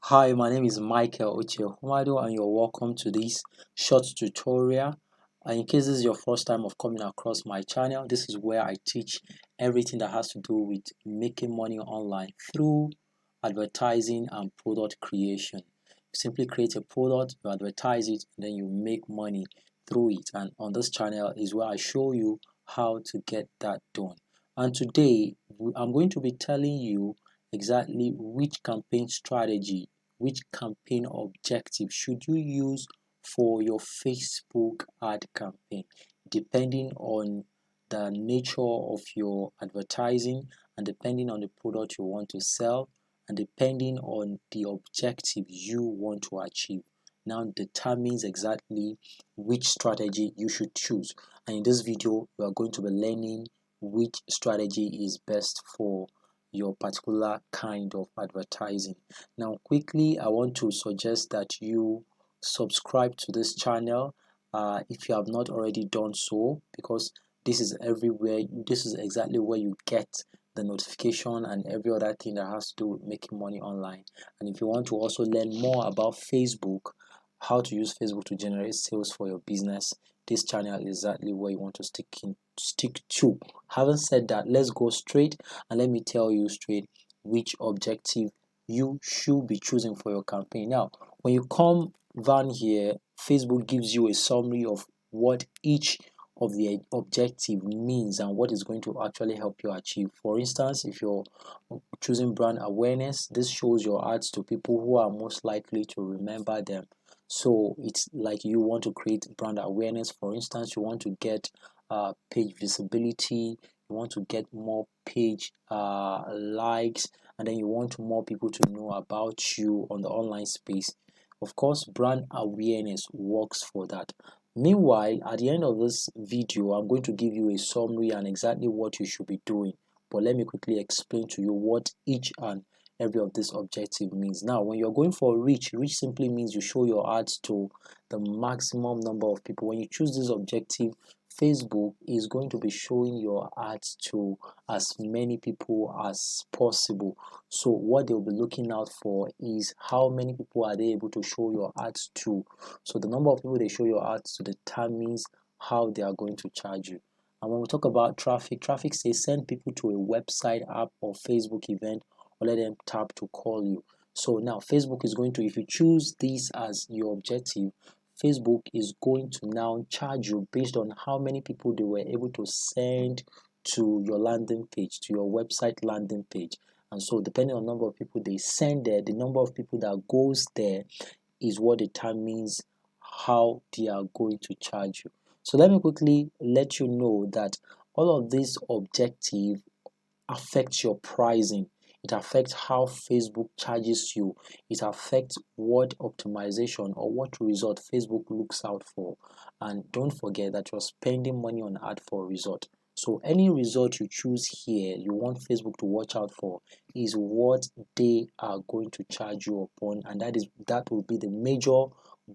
Hi, my name is Michael Ochehumado and you're welcome to this short tutorial. And in case this is your first time of coming across my channel, this is where I teach everything that has to do with making money online through advertising and product creation. You simply create a product, you advertise it, and then you make money through it. And on this channel is where I show you how to get that done. And today, I'm going to be telling you exactly which campaign strategy, which campaign objective should you use for your Facebook ad campaign, depending on the nature of your advertising and depending on the product you want to sell and depending on the objective you want to achieve. Now determines exactly which strategy you should choose. And in this video, we are going to be learning which strategy is best for your particular kind of advertising. Now quickly, I want to suggest that you subscribe to this channel if you have not already done so, because this is everywhere. This is exactly where you get the notification and every other thing that has to do with making money online. And if you want to also learn more about Facebook, how to use Facebook to generate sales for your business, this channel is exactly where you want to stick to. Having said that, let's go straight and let me tell you straight which objective you should be choosing for your campaign. Now, when you come down here, Facebook gives you a summary of what each of the objective means and what is going to actually help you achieve. For instance, if you're choosing brand awareness, this shows your ads to people who are most likely to remember them. So it's like you want to create brand awareness. For instance, you want to get page visibility, you want to get more page likes, and then you want more people to know about you on the online space. Of course, brand awareness works for that. Meanwhile, at the end of this video, I'm going to give you a summary and exactly what you should be doing. But let me quickly explain to you what each and every of this objective means. Now, when you're going for reach simply means you show your ads to the maximum number of people. When you choose this objective, Facebook is going to be showing your ads to as many people as possible. So what they'll be looking out for is how many people are they able to show your ads to. So the number of people they show your ads to determines how they are going to charge you. And when we talk about traffic says send people to a website, app, or Facebook event, or let them tap to call you. So now Facebook is going to, if you choose this as your objective, Facebook is going to now charge you based on how many people they were able to send to your landing page, to your website landing page. And so depending on the number of people they send there, the number of people that goes there is what determines how they are going to charge you. So let me quickly let you know that all of these objectives affects your pricing. It affects how Facebook charges you. It affects what optimization or what result Facebook looks out for. And don't forget that you're spending money on ad for a result. So any result you choose here, you want Facebook to watch out for is what they are going to charge you upon, and that will be the major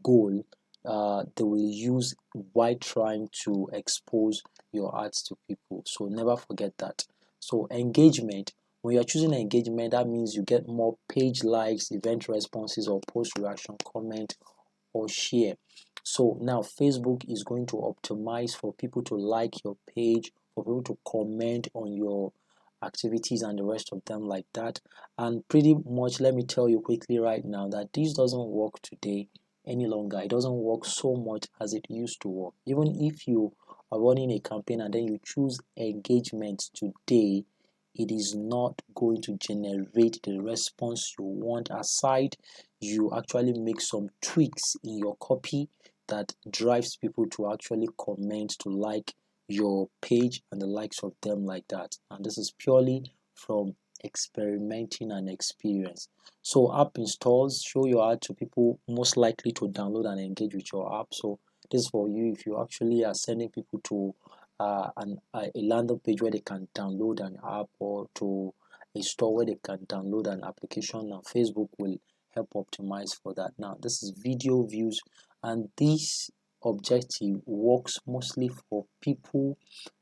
goal they will use while trying to expose your ads to people. So never forget that. So engagement, when you're choosing engagement, that means you get more page likes, event responses, or post reaction, comment, or share. So now Facebook is going to optimize for people to like your page, for people to comment on your activities and the rest of them like that. And pretty much, let me tell you quickly right now that this doesn't work today any longer. It doesn't work so much as it used to work. Even if you are running a campaign and then you choose engagement today, it is not going to generate the response you want, aside you actually make some tweaks in your copy that drives people to actually comment, to like your page and the likes of them like that. And this is purely from experimenting and experience. So app installs, show your ad to people most likely to download and engage with your app. So this is for you if you actually are sending people to a landing page where they can download an app, or to a store where they can download an application, and Facebook will help optimize for that. Now this is video views, and this objective works mostly for people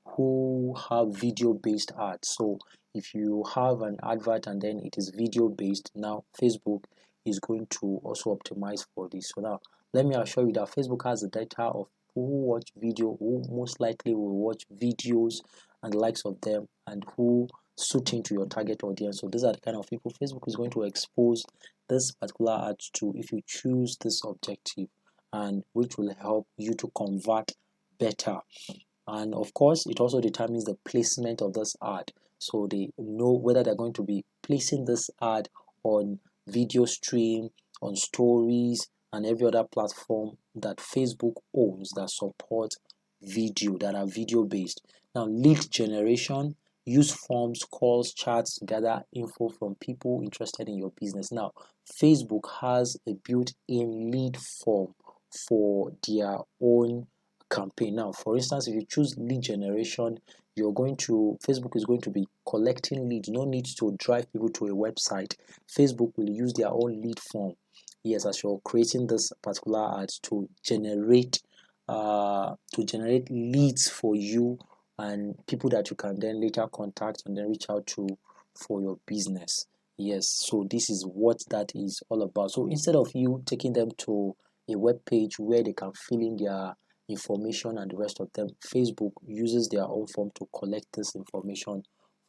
who have video based ads. So if you have an advert and then it is video based, now Facebook is going to also optimize for this. So now let me assure you that Facebook has the data of who watch video, who most likely will watch videos and the likes of them, and who suit into your target audience. So these are the kind of people Facebook is going to expose this particular ad to if you choose this objective, and which will help you to convert better. And of course, it also determines the placement of this ad, so they know whether they're going to be placing this ad on video stream, on stories, and every other platform that Facebook owns that support video, that are video based. Now, lead generation: use forms, calls, chats to gather info from people interested in your business. Now, Facebook has a built-in lead form for their own campaign. Now, for instance, if you choose lead generation, Facebook is going to be collecting leads. No need to drive people to a website. Facebook will use their own lead form, yes, as you're creating this particular ad, to generate leads for you, and people that you can then later contact and then reach out to for your business. Yes, so this is what that is all about. So instead of you taking them to a web page where they can fill in their information and the rest of them, Facebook uses their own form to collect this information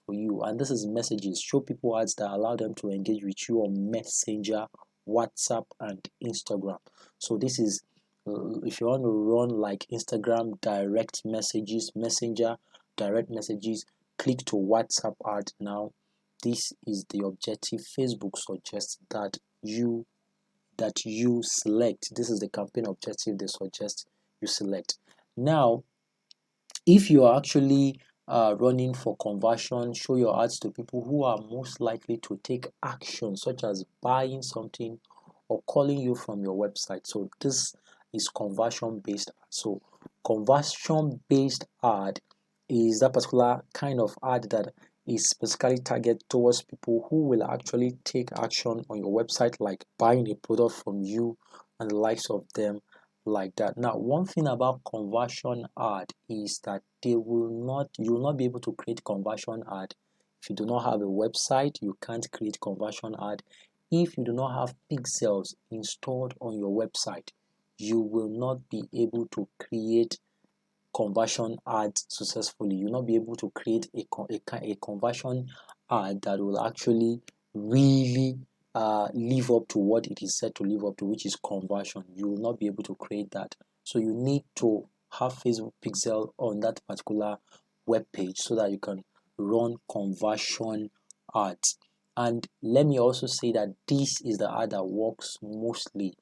for you. And this is messages: show people ads that allow them to engage with you on Messenger, WhatsApp, and Instagram. So this is if you want to run like Instagram direct messages, Messenger direct messages, click to WhatsApp ad. Now this is the objective Facebook suggests that you select. This is the campaign objective they suggest you select. Now, if you are actually running for conversion, show your ads to people who are most likely to take action, such as buying something or calling you from your website. So this is conversion based. So conversion based ad is that particular kind of ad that is specifically targeted towards people who will actually take action on your website, like buying a product from you and the likes of them, like that. Now, one thing about conversion ad is that you will not be able to create conversion ad if you do not have a website. You can't create conversion ad if you do not have pixels installed on your website. You will not be able to create conversion ads successfully. You'll not be able to create a conversion ad that will actually really live up to what it is said to live up to, which is conversion. You will not be able to create that. So you need to have Facebook pixel on that particular web page so that you can run conversion ads. And let me also say that this is the ad that works mostly.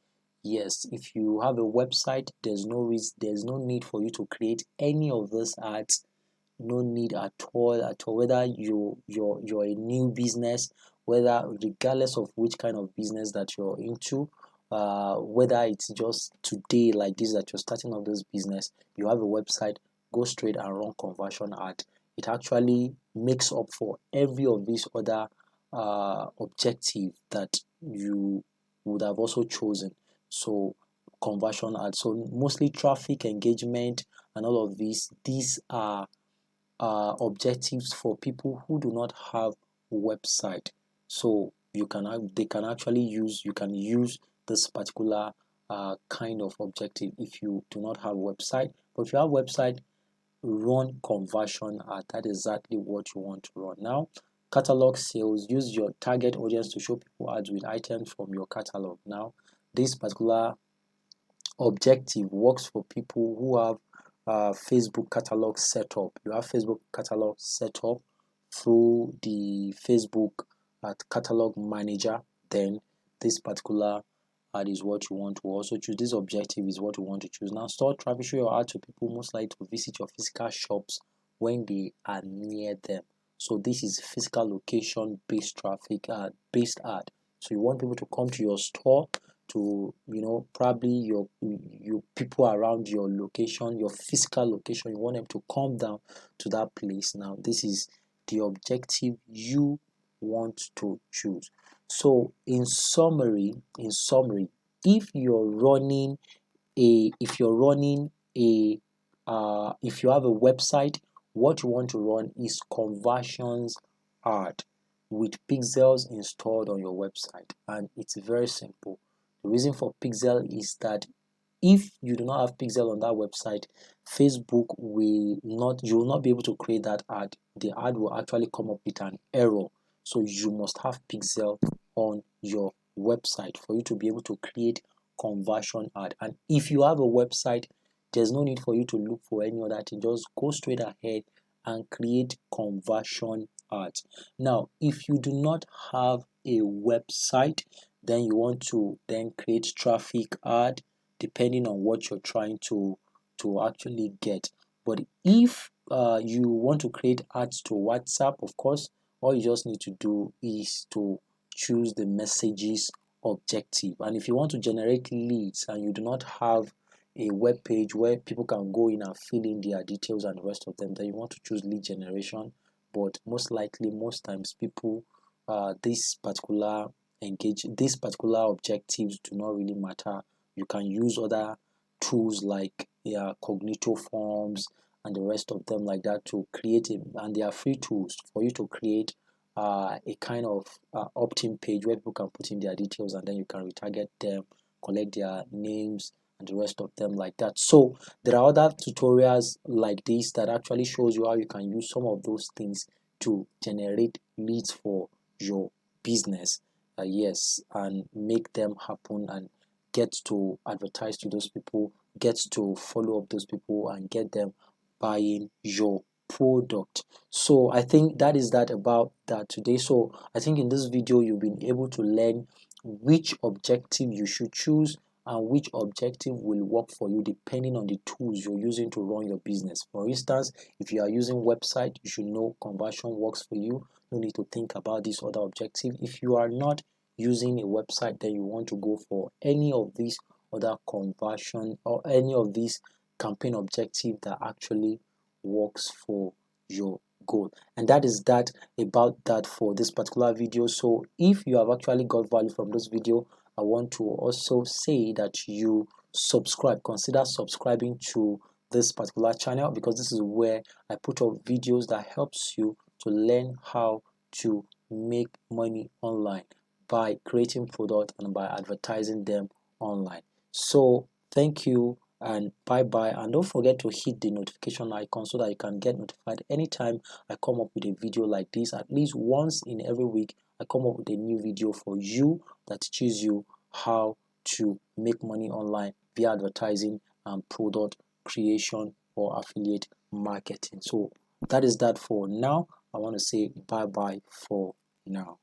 Yes, if you have a website, there's no need for you to create any of those ads. No need at all. Whether you're a new business, whether regardless of which kind of business that you're into, whether it's just today like this that you're starting up this business, you have a website, go straight and run conversion ad. It actually makes up for every of these other objective that you would have also chosen. So conversion ads, so mostly traffic, engagement, and all of these are objectives for people who do not have a website. So you can use this particular kind of objective if you do not have a website. But if you have a website, run conversion ad. That is exactly what you want to run. Now, catalog sales: use your target audience to show people ads with items from your catalog. Now, this particular objective works for people who have Facebook catalog setup. You have Facebook catalog set up through the Facebook catalog manager. Then this particular ad is what you want to also choose. This objective is what you want to choose. Now, store traffic: show your ad to people most likely to visit your physical shops when they are near them. So this is physical location based traffic based ad. So you want people to come to your store, to probably your people around your location, your physical location. You want them to come down to that place. Now this is the objective you want to choose. So in summary, if you're running a if you have a website, what you want to run is conversions ad. with pixels installed on your website, and it's very simple. The reason for pixel is that if you do not have pixel on that website, Facebook will not, you will not be able to create that ad. The ad will actually come up with an error. So you must have pixel on your website for you to be able to create conversion ad. And if you have a website, there's no need for you to look for any other thing. Just go straight ahead and create conversion ads. Now, if you do not have a website, then you want to then create traffic ad depending on what you're trying to actually get. But if you want to create ads to WhatsApp, of course, all you just need to do is to choose the messages objective. And if you want to generate leads and you do not have a web page where people can go in and fill in their details and the rest of them, then you want to choose lead generation. But most likely, most times, people these particular objectives do not really matter. You can use other tools like Cognito Forms and the rest of them like that to create it, and they are free tools for you to create a kind of opt-in page where people can put in their details, and then you can retarget them, collect their names and the rest of them like that. So there are other tutorials like this that actually shows you how you can use some of those things to generate leads for your business. Yes, and make them happen and get to advertise to those people, get to follow up those people, and get them buying your product. So I think that is that about that today. So I think in this video you've been able to learn which objective you should choose and which objective will work for you depending on the tools you're using to run your business. For instance, if you are using website, you should know conversion works for you. No need to think about this other objective. If you are not using a website, then you want to go for any of these other conversion or any of these campaign objective that actually works for your goal. And that is that about that for this particular video. So if you have actually got value from this video, I want to also say that you consider subscribing to this particular channel, because this is where I put up videos that helps you to learn how to make money online by creating products and by advertising them online. So thank you and bye bye, and don't forget to hit the notification icon so that you can get notified anytime I come up with a video like this. At least once in every week I come up with a new video for you that teaches you how to make money online via advertising and product creation or affiliate marketing. So that is that for now. I want to say bye bye for now.